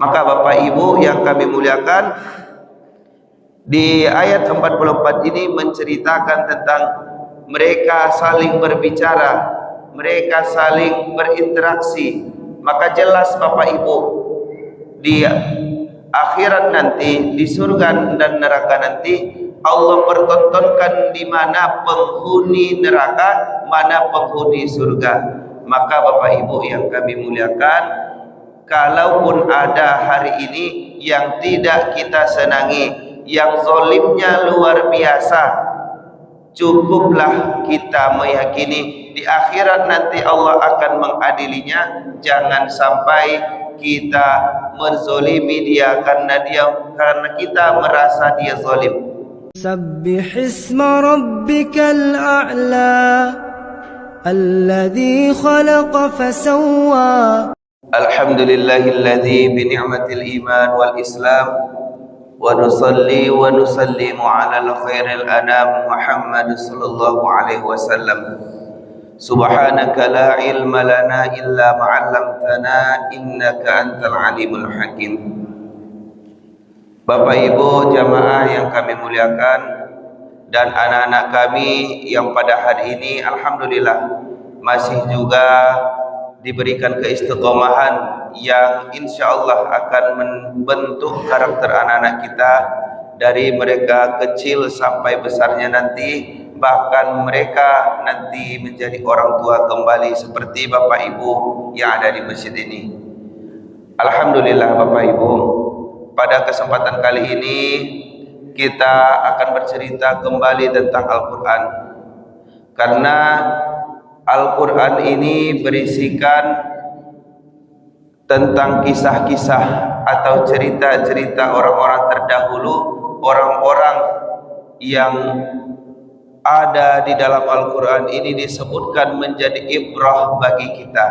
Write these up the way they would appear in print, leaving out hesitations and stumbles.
Maka Bapak Ibu yang kami muliakan, di ayat 44 ini menceritakan tentang mereka saling berbicara, mereka saling berinteraksi. Maka jelas Bapak Ibu, di akhirat nanti, di surga dan neraka nanti, Allah pertontonkan di mana penghuni neraka, mana penghuni surga. Maka Bapak Ibu yang kami muliakan, kalaupun ada hari ini yang tidak kita senangi, yang zalimnya luar biasa, cukuplah kita meyakini di akhirat nanti Allah akan mengadilinya. Jangan sampai kita menzalimi dia karena kita merasa dia zalim. سبح اسم ربك الأعلى الذي خلق فسوى. Alhamdulillahilladzi bi ni'matil iman wal islam wa nusalli wa nusallimu ala khairil anam Muhammad sallallahu alaihi wasallam. Subhanaka la ilma lana illa ma 'allamtana innaka antal alimul hakim. Bapak Ibu jamaah yang kami muliakan, dan anak-anak kami yang pada hari ini alhamdulillah masih juga diberikan keistiqomahan yang insyaallah akan membentuk karakter anak-anak kita dari mereka kecil sampai besarnya nanti, bahkan mereka nanti menjadi orang tua kembali seperti Bapak Ibu yang ada di masjid ini. Alhamdulillah Bapak Ibu, pada kesempatan kali ini kita akan bercerita kembali tentang Al-Quran, karena Al-Quran ini berisikan tentang kisah-kisah atau cerita-cerita orang-orang terdahulu, orang-orang yang ada di dalam Al-Quran ini disebutkan menjadi ibrah bagi kita.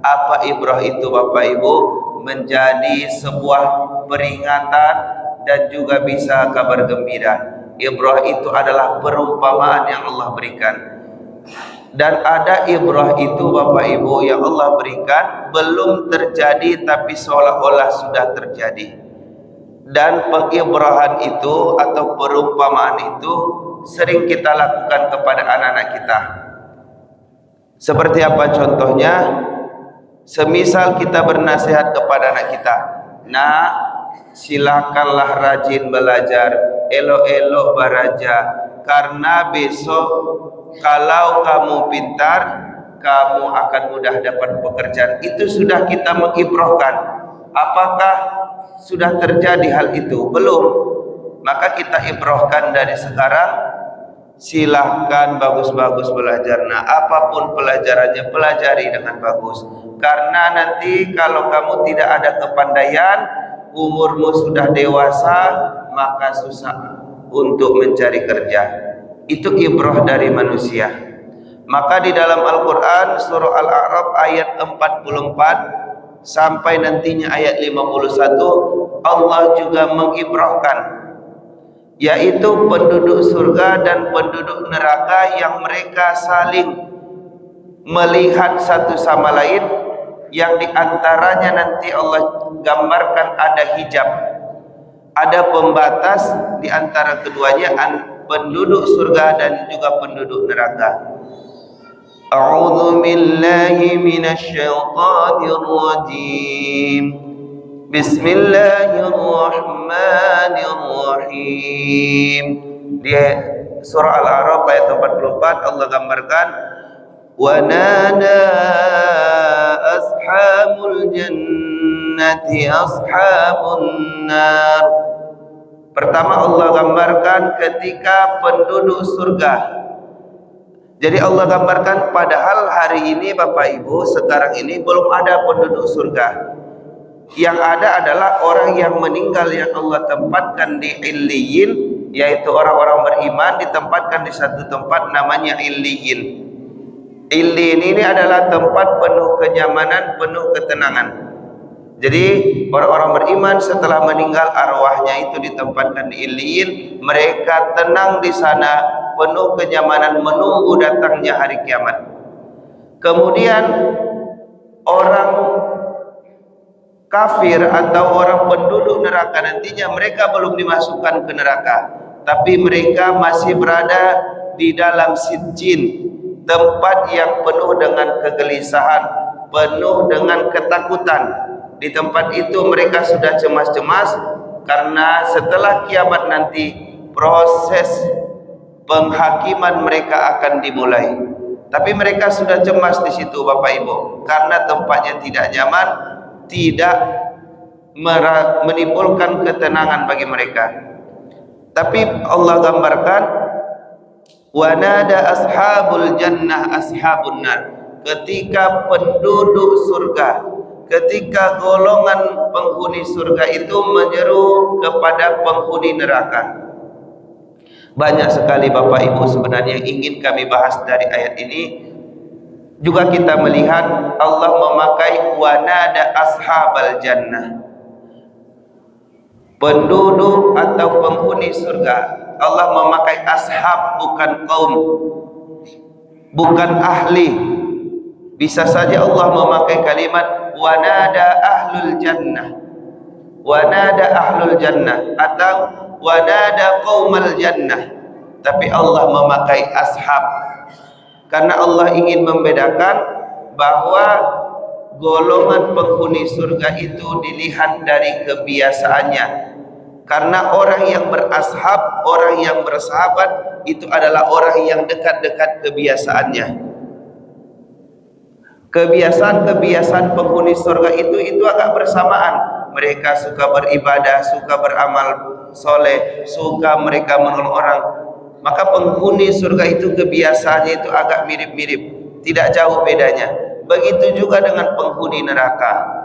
Apa ibrah itu Bapak Ibu? Menjadi sebuah peringatan dan juga bisa kabar gembira. Ibrah itu adalah perumpamaan yang Allah berikan. Dan ada ibrah itu Bapak Ibu yang Allah berikan belum terjadi tapi seolah-olah sudah terjadi. Dan pengibrahan itu atau perumpamaan itu sering kita lakukan kepada anak-anak kita. Seperti apa contohnya? Semisal kita bernasihat kepada anak kita, "Nak, silakanlah rajin belajar, elok-elok beraja, karena besok kalau kamu pintar, kamu akan mudah dapat pekerjaan." Itu sudah kita mengibrahkan. Apakah sudah terjadi hal itu? Belum. Maka kita ibrahkan dari sekarang. Silahkan bagus-bagus belajar. Nah, apapun pelajarannya, pelajari dengan bagus. Karena nanti kalau kamu tidak ada kepandaian, umurmu sudah dewasa, maka susah untuk mencari kerja. Itu ibrah dari manusia. Maka di dalam Al-Quran surah Al-A'raf ayat 44 sampai nantinya ayat 51, Allah juga mengibrahkan, yaitu penduduk surga dan penduduk neraka yang mereka saling melihat satu sama lain, yang diantaranya nanti Allah gambarkan ada hijab, ada pembatas di antara keduanya, penduduk surga dan juga penduduk neraka. A'udzu billahi minasy syaithanir rajim. Bismillahirrahmanirrahim. Di surah Al-A'raf ayat 44 Allah gambarkan, wa nada ashabul jannati ashabun nar. Pertama Allah gambarkan ketika penduduk surga. Jadi Allah gambarkan padahal hari ini Bapak Ibu, sekarang ini belum ada penduduk surga. Yang ada adalah orang yang meninggal yang Allah tempatkan di Illiyin, yaitu orang-orang beriman ditempatkan di satu tempat namanya Illiyin. Illiyin ini adalah tempat penuh kenyamanan, penuh ketenangan. Jadi orang-orang beriman setelah meninggal arwahnya itu ditempatkan di Illiyin, mereka tenang di sana, penuh kenyamanan menunggu datangnya hari kiamat. Kemudian orang kafir atau orang penduduk neraka nantinya mereka belum dimasukkan ke neraka, tapi mereka masih berada di dalam sijjin, tempat yang penuh dengan kegelisahan, penuh dengan ketakutan. Di tempat itu mereka sudah cemas-cemas karena setelah kiamat nanti proses penghakiman mereka akan dimulai. Tapi mereka sudah cemas di situ Bapak Ibu, karena tempatnya tidak nyaman, tidak menimbulkan ketenangan bagi mereka. Tapi Allah gambarkan, wa nada ashabul jannah ashabun nar, ketika penduduk surga, ketika golongan penghuni surga itu menyeru kepada penghuni neraka. Banyak sekali Bapak Ibu sebenarnya yang ingin kami bahas dari ayat ini. Juga kita melihat Allah memakai wanada ashabal jannah, penduduk atau penghuni surga. Allah memakai ashab, bukan kaum, bukan ahli. Bisa saja Allah memakai kalimat wanada ahlul jannah, wanada ahlul jannah, atau wanada qaumal jannah, tapi Allah memakai ashab karena Allah ingin membedakan bahwa golongan penghuni surga itu dilihat dari kebiasaannya. Karena orang yang berashab, orang yang bersahabat itu adalah orang yang dekat-dekat kebiasaannya. Kebiasaan-kebiasaan penghuni surga itu agak bersamaan. Mereka suka beribadah, suka beramal soleh, suka mereka menolong orang. Maka penghuni surga itu kebiasaannya itu agak mirip-mirip, tidak jauh bedanya. Begitu juga dengan penghuni neraka.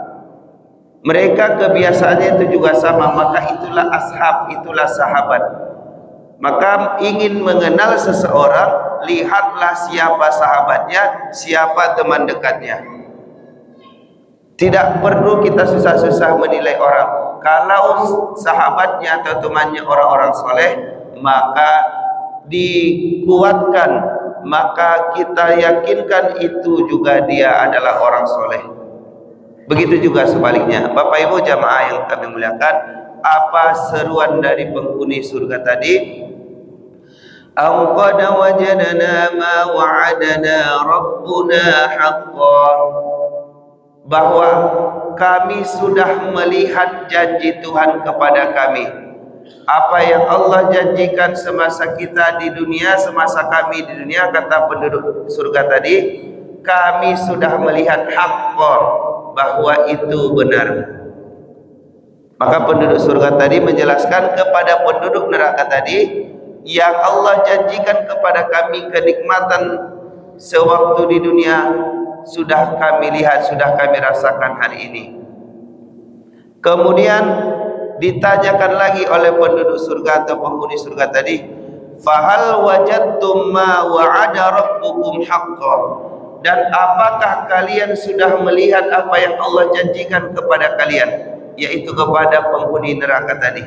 Mereka kebiasaannya itu juga sama, maka itulah ashab, itulah sahabat. Maka ingin mengenal seseorang, lihatlah siapa sahabatnya, siapa teman dekatnya. Tidak perlu kita susah-susah menilai orang. Kalau sahabatnya atau temannya orang-orang soleh, maka dikuatkan, maka kita yakinkan itu juga dia adalah orang soleh. Begitu juga sebaliknya. Bapak Ibu jamaah yang kami muliakan, apa seruan dari penghuni surga tadi? Aw qad wajadna ma wa'adana rabbuna haqqan, bahwa kami sudah melihat janji Tuhan kepada kami. Apa yang Allah janjikan semasa kita di dunia, semasa kami di dunia, kata penduduk surga tadi, kami sudah melihat haqqan, bahwa itu benar. Maka penduduk surga tadi menjelaskan kepada penduduk neraka tadi, yang Allah janjikan kepada kami kenikmatan sewaktu di dunia sudah kami lihat, sudah kami rasakan hari ini. Kemudian ditanyakan lagi oleh penduduk surga atau penghuni surga tadi, fahal wajadtum ma wa'ada rabbukum haqqan, dan apakah kalian sudah melihat apa yang Allah janjikan kepada kalian, yaitu kepada penghuni neraka tadi.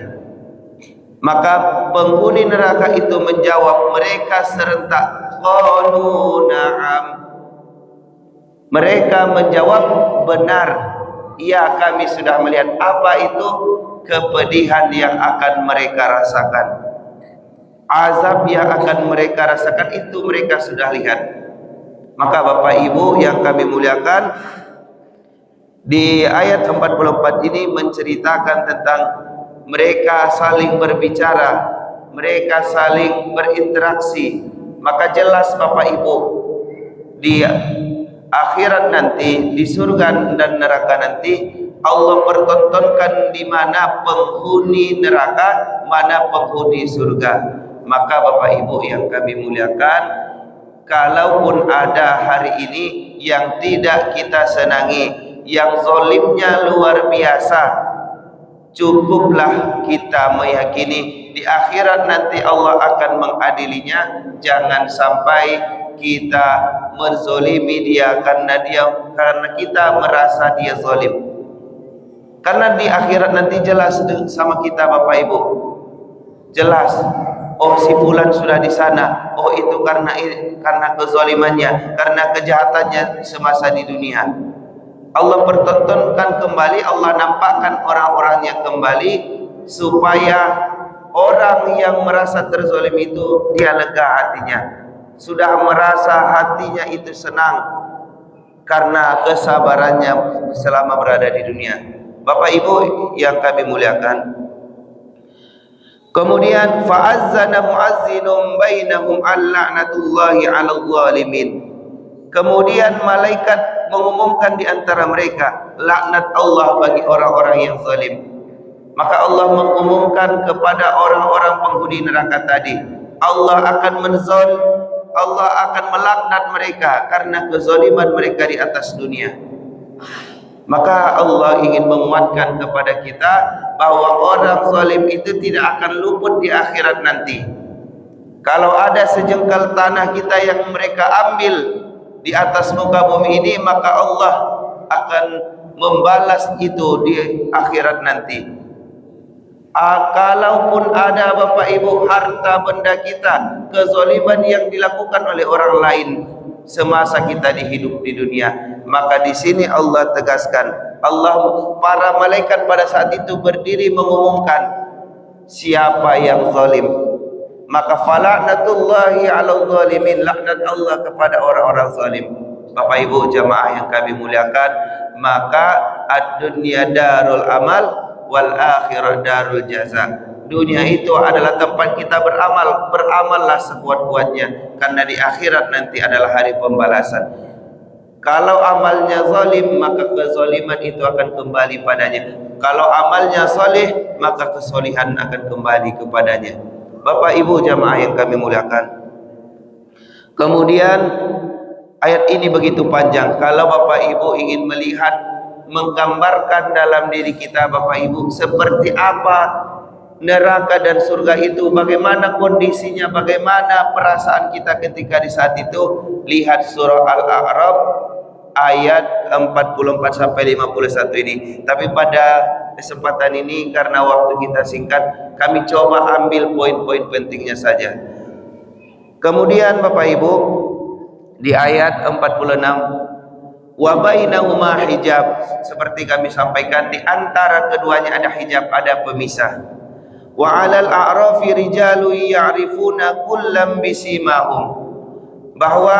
Maka penghuni neraka itu menjawab mereka serentak, qalu na'am. Mereka menjawab benar, ya kami sudah melihat. Apa itu? Kepedihan yang akan mereka rasakan, azab yang akan mereka rasakan, itu mereka sudah lihat. Maka Bapak Ibu yang kami muliakan, di ayat 44 ini menceritakan tentang mereka saling berbicara, mereka saling berinteraksi. Maka jelas Bapak Ibu, di akhirat nanti, di surga dan neraka nanti, Allah pertontonkan di mana penghuni neraka, mana penghuni surga. Maka Bapak Ibu yang kami muliakan, kalaupun ada hari ini yang tidak kita senangi, yang zalimnya luar biasa, cukuplah kita meyakini di akhirat nanti Allah akan mengadilinya. Jangan sampai kita menzalimi dia karena kita merasa dia zalim. Karena di akhirat nanti jelas sama kita Bapak Ibu, jelas. Oh si fulan sudah di sana. Oh itu karena kezalimannya, karena kejahatannya semasa di dunia. Allah pertontonkan kembali, Allah nampakkan orang-orangnya kembali, supaya orang yang merasa terzalim itu dia lega hatinya, sudah merasa hatinya itu senang karena kesabarannya selama berada di dunia. Bapak Ibu yang kami muliakan, kemudian fa'azzana mu'azzinum bainahum al-la'natullahi 'alal zalimin. Kemudian malaikat mengumumkan di antara mereka laknat Allah bagi orang-orang yang zalim. Maka Allah mengumumkan kepada orang-orang penghuni neraka tadi, Allah akan melaknat mereka karena kezaliman mereka di atas dunia. Maka Allah ingin menguatkan kepada kita bahwa orang zalim itu tidak akan luput di akhirat nanti. Kalau ada sejengkal tanah kita yang mereka ambil di atas muka bumi ini, maka Allah akan membalas itu di akhirat nanti. Kalaupun ada Bapak Ibu harta benda kita, kezaliman yang dilakukan oleh orang lain semasa kita hidup di dunia, maka di sini Allah tegaskan, para malaikat pada saat itu berdiri mengumumkan siapa yang zalim, maka fala'natullahi 'alal zalimin, laknat Allah kepada orang-orang zalim. Bapak Ibu jamaah yang kami muliakan, maka ad-dunya darul amal wal akhirah darul jaza. Dunia itu adalah tempat kita beramal, beramallah sekuat-kuatnya, karena di akhirat nanti adalah hari pembalasan. Kalau amalnya zalim, maka kezaliman itu akan kembali padanya. Kalau amalnya soleh, maka kesolihan akan kembali kepadanya. Bapak Ibu jamaah yang kami muliakan, kemudian ayat ini begitu panjang. Kalau Bapak Ibu ingin melihat, menggambarkan dalam diri kita Bapak Ibu seperti apa neraka dan surga itu, bagaimana kondisinya, bagaimana perasaan kita ketika di saat itu, lihat surah Al-A'raf ayat 44 sampai 51 ini. Tapi pada kesempatan ini karena waktu kita singkat, kami coba ambil poin-poin pentingnya saja. Kemudian Bapak Ibu di ayat 46, wa bainahuma hijab, seperti kami sampaikan, di antara keduanya ada hijab, ada pemisah. Wa 'alal a'rafi rijalu ya'rifuna kullam bisimahum, bahwa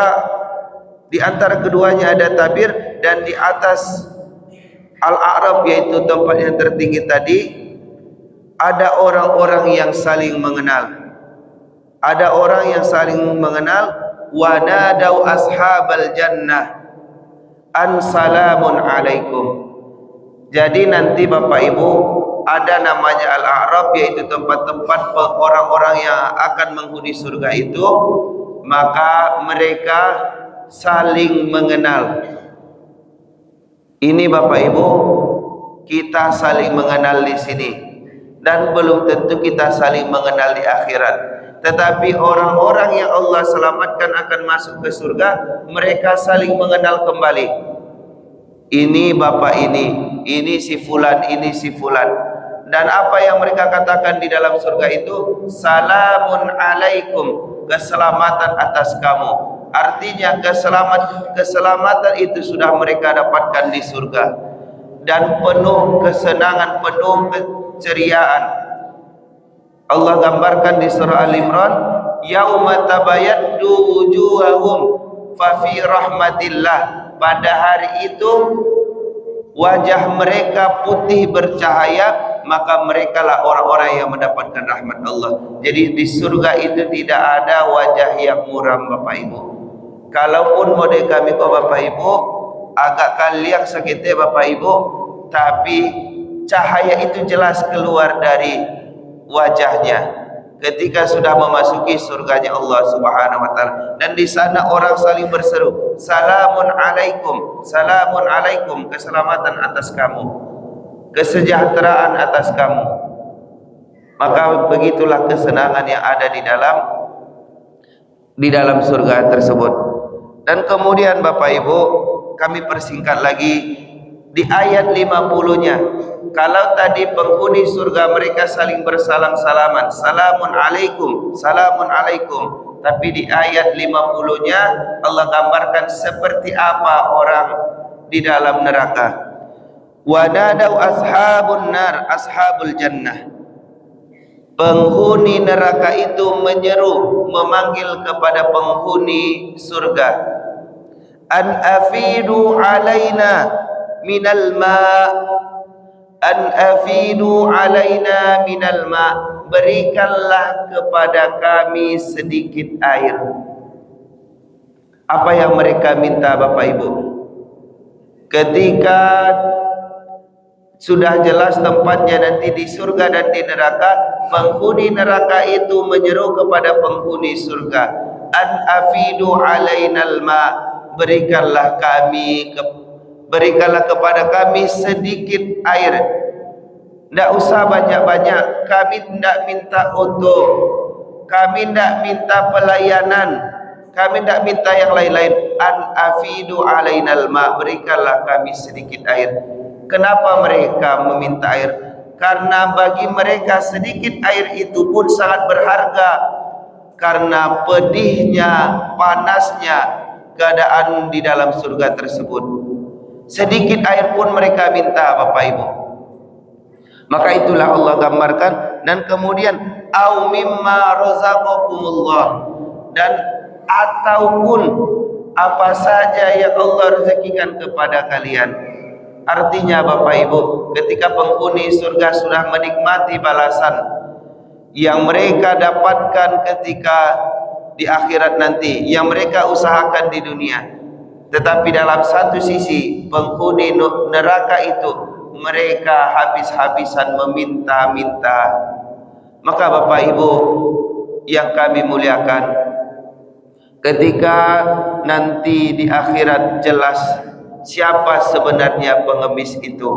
di antara keduanya ada tabir, dan di atas Al-A'raf yaitu tempat yang tertinggi tadi ada orang-orang yang saling mengenal. Ada orang yang saling mengenal. Wa nadau ashabal jannah an salamun alaikum. Jadi nanti Bapak Ibu ada namanya Al-A'raf, yaitu tempat-tempat orang-orang yang akan menghuni surga itu, maka mereka saling mengenal. Ini Bapak Ibu, kita saling mengenal di sini, dan belum tentu kita saling mengenal di akhirat. Tetapi orang-orang yang Allah selamatkan akan masuk ke surga, mereka saling mengenal kembali. Ini bapak ini si fulan, ini si fulan. Dan apa yang mereka katakan di dalam surga itu, salamun alaikum, keselamatan atas kamu. Artinya keselamatan itu sudah mereka dapatkan di surga, dan penuh kesenangan, penuh keceriaan. Allah gambarkan di surah Al-Imran, yauma tabayyaddu wujuhahum fa fi rahmatillah, pada hari itu wajah mereka putih bercahaya, maka mereka lah orang-orang yang mendapatkan rahmat Allah. Jadi di surga itu tidak ada wajah yang muram Bapak Ibu. Kalaupun mode kami kok Bapak Ibu agak kaliang sakit Bapak Ibu, tapi cahaya itu jelas keluar dari wajahnya ketika sudah memasuki surganya Allah Subhanahu wa taala. Dan di sana orang saling berseru, salamun alaikum, salamun alaikum, keselamatan atas kamu, kesejahteraan atas kamu. Maka begitulah kesenangan yang ada di dalam surga tersebut. Dan kemudian Bapak Ibu, kami persingkat lagi di ayat 50-nya. Kalau tadi penghuni surga mereka saling bersalam-salaman, salamun alaikum, salamun alaikum. Tapi di ayat 50-nya Allah gambarkan seperti apa orang di dalam neraka. Wa nadau ashabun nar ashabul jannah. Penghuni neraka itu menyeru, memanggil kepada penghuni surga, an afidu alaina minal ma, an afidu alaina minal ma, berikanlah kepada kami sedikit air. Apa yang mereka minta Bapak Ibu? Ketika sudah jelas tempatnya nanti di surga dan di neraka, penghuni neraka itu menyeru kepada penghuni surga, an afidu alainal ma, berikanlah kepada kami sedikit air. Tidak usah banyak-banyak, kami tidak minta untung, kami tidak minta pelayanan, kami tidak minta yang lain-lain. An afidu alainal ma, berikanlah kami sedikit air. Kenapa mereka meminta air? Karena bagi mereka sedikit air itu pun sangat berharga, karena pedihnya, panasnya keadaan di dalam surga tersebut. Sedikit air pun mereka minta Bapak Ibu. Maka itulah Allah gambarkan. Dan kemudian au mimma razaqakumullah, dan ataupun apa saja yang Allah rezekikan kepada kalian. Artinya Bapak Ibu, ketika penghuni surga sudah menikmati balasan yang mereka dapatkan ketika di akhirat nanti, yang mereka usahakan di dunia, tetapi dalam satu sisi penghuni neraka itu mereka habis-habisan meminta-minta. Maka Bapak Ibu yang kami muliakan, ketika nanti di akhirat jelas siapa sebenarnya pengemis itu.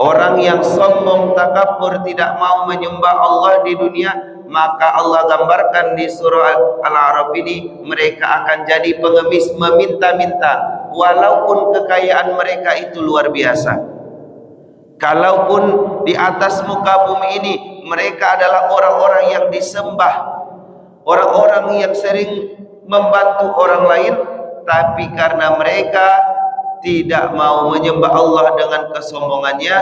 Orang yang sombong, takabur, tidak mau menyembah Allah di dunia, maka Allah gambarkan di surah Al-A'raf ini, mereka akan jadi pengemis, meminta-minta, walaupun kekayaan mereka itu luar biasa. Kalaupun di atas muka bumi ini mereka adalah orang-orang yang disembah, orang-orang yang sering membantu orang lain, tapi karena mereka tidak mau menyembah Allah dengan kesombongannya,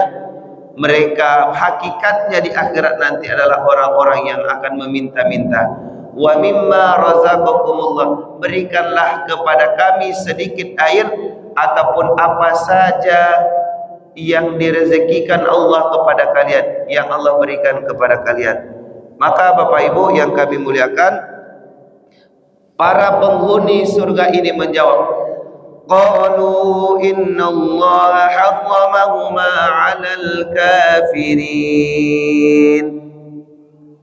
mereka hakikatnya di akhirat nanti adalah orang-orang yang akan meminta-minta. Wa mimma razaqakumullah, berikanlah kepada kami sedikit air ataupun apa saja yang direzekikan Allah kepada kalian, yang Allah berikan kepada kalian. Maka Bapak Ibu yang kami muliakan, para penghuni surga ini menjawab, qalu innallaha harramahuma 'alal kafirin.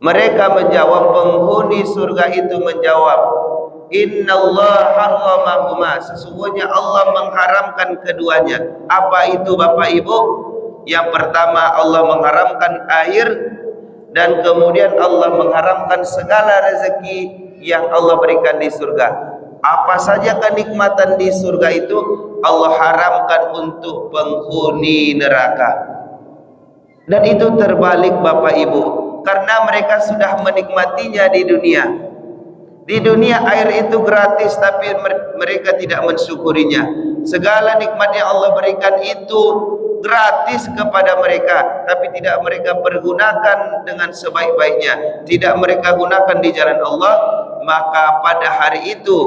Mereka menjawab, penghuni surga itu menjawab, innallaha harramahuma, sesungguhnya Allah mengharamkan keduanya. Apa itu Bapak Ibu? Yang pertama, Allah mengharamkan air, dan kemudian Allah mengharamkan segala rezeki yang Allah berikan di surga. Apa saja kenikmatan di surga itu Allah haramkan untuk penghuni neraka. Dan itu terbalik Bapak Ibu, karena mereka sudah menikmatinya di dunia. Di dunia air itu gratis, tapi mereka tidak mensyukurinya. Segala nikmat yang Allah berikan itu gratis kepada mereka, tapi tidak mereka pergunakan dengan sebaik-baiknya, tidak mereka gunakan di jalan Allah. Maka pada hari itu,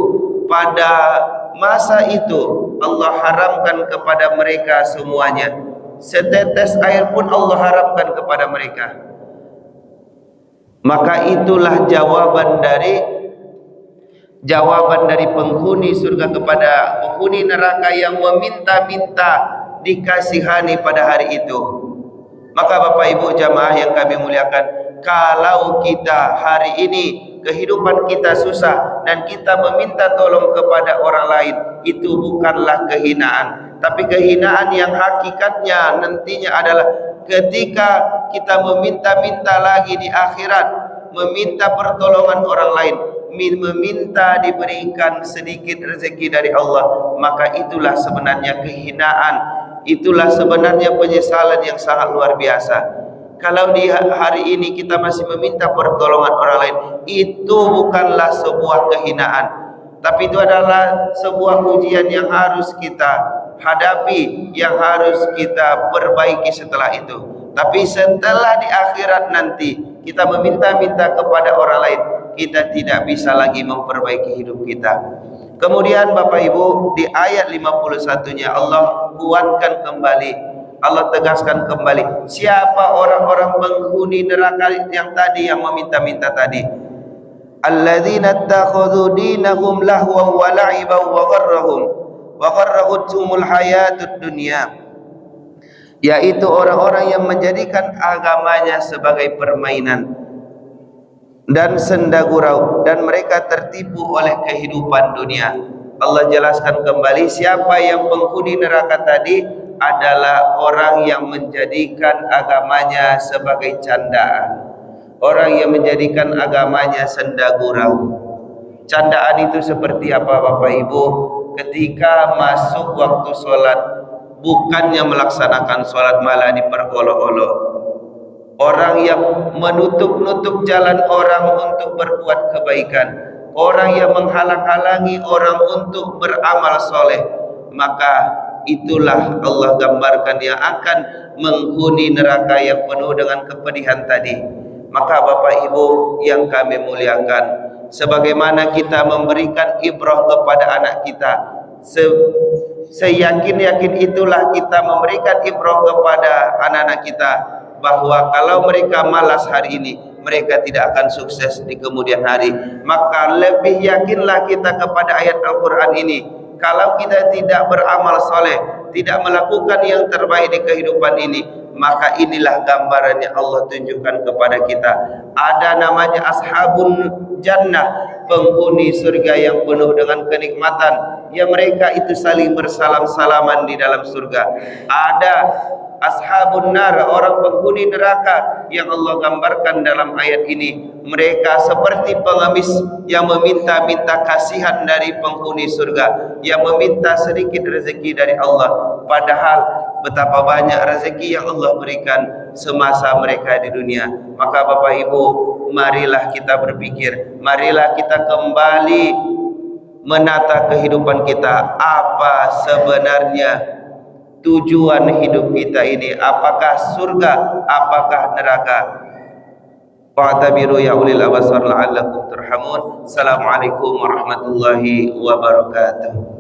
pada masa itu, Allah haramkan kepada mereka semuanya. Setetes air pun Allah haramkan kepada mereka. Maka itulah jawaban dari penghuni surga kepada penghuni neraka yang meminta-minta dikasihani pada hari itu. Maka Bapak Ibu jamaah yang kami muliakan, kalau kita hari ini kehidupan kita susah dan kita meminta tolong kepada orang lain, itu bukanlah kehinaan, tapi kehinaan yang hakikatnya nantinya adalah ketika kita meminta-minta lagi di akhirat, meminta pertolongan orang lain, meminta diberikan sedikit rezeki dari Allah, maka itulah sebenarnya kehinaan, itulah sebenarnya penyesalan yang sangat luar biasa. Kalau di hari ini kita masih meminta pertolongan orang lain, itu bukanlah sebuah kehinaan. Tapi itu adalah sebuah ujian yang harus kita hadapi, yang harus kita perbaiki setelah itu. Tapi setelah di akhirat nanti kita meminta-minta kepada orang lain, kita tidak bisa lagi memperbaiki hidup kita. Kemudian Bapak Ibu, di ayat 51-nya Allah kuatkan kembali, Allah tegaskan kembali, siapa orang-orang penghuni neraka yang tadi, yang meminta-minta tadi. Alladzina ittakhadhu dinahum lahwan wa la'iban wa gharrahumul hayatud dunya, yaitu orang-orang yang menjadikan agamanya sebagai permainan dan senda gurau, dan mereka tertipu oleh kehidupan dunia. Allah jelaskan kembali, siapa yang penghuni neraka tadi adalah orang yang menjadikan agamanya sebagai candaan, orang yang menjadikan agamanya senda gurau. Candaan itu seperti apa Bapak Ibu? Ketika masuk waktu sholat, bukannya melaksanakan sholat malah diperolok-olok. Orang yang menutup-nutup jalan orang untuk berbuat kebaikan, orang yang menghalang-halangi orang untuk beramal soleh, maka itulah Allah gambarkan yang akan menghuni neraka yang penuh dengan kepedihan tadi. Maka Bapak Ibu yang kami muliakan, sebagaimana kita memberikan ibrah kepada anak kita, seyakin-yakin itulah kita memberikan ibrah kepada anak-anak kita, bahwa kalau mereka malas hari ini, mereka tidak akan sukses di kemudian hari. Maka lebih yakinlah kita kepada ayat Al-Quran ini. Kalau kita tidak beramal soleh, tidak melakukan yang terbaik di kehidupan ini, maka inilah gambaran yang Allah tunjukkan kepada kita. Ada namanya ashabun jannah, penghuni surga yang penuh dengan kenikmatan, ya mereka itu saling bersalam-salaman di dalam surga. Ada ashabun nar, orang penghuni neraka yang Allah gambarkan dalam ayat ini. Mereka seperti pengemis yang meminta-minta kasihan dari penghuni surga, yang meminta sedikit rezeki dari Allah, padahal betapa banyak rezeki yang Allah berikan semasa mereka di dunia. Maka Bapak Ibu, marilah kita berpikir, marilah kita kembali menata kehidupan kita. Apa sebenarnya tujuan hidup kita ini? Apakah surga, apakah neraka? Fa'tabiru ya ulil absar la'allakum turhamun. Assalamualaikum warahmatullahi wabarakatuh.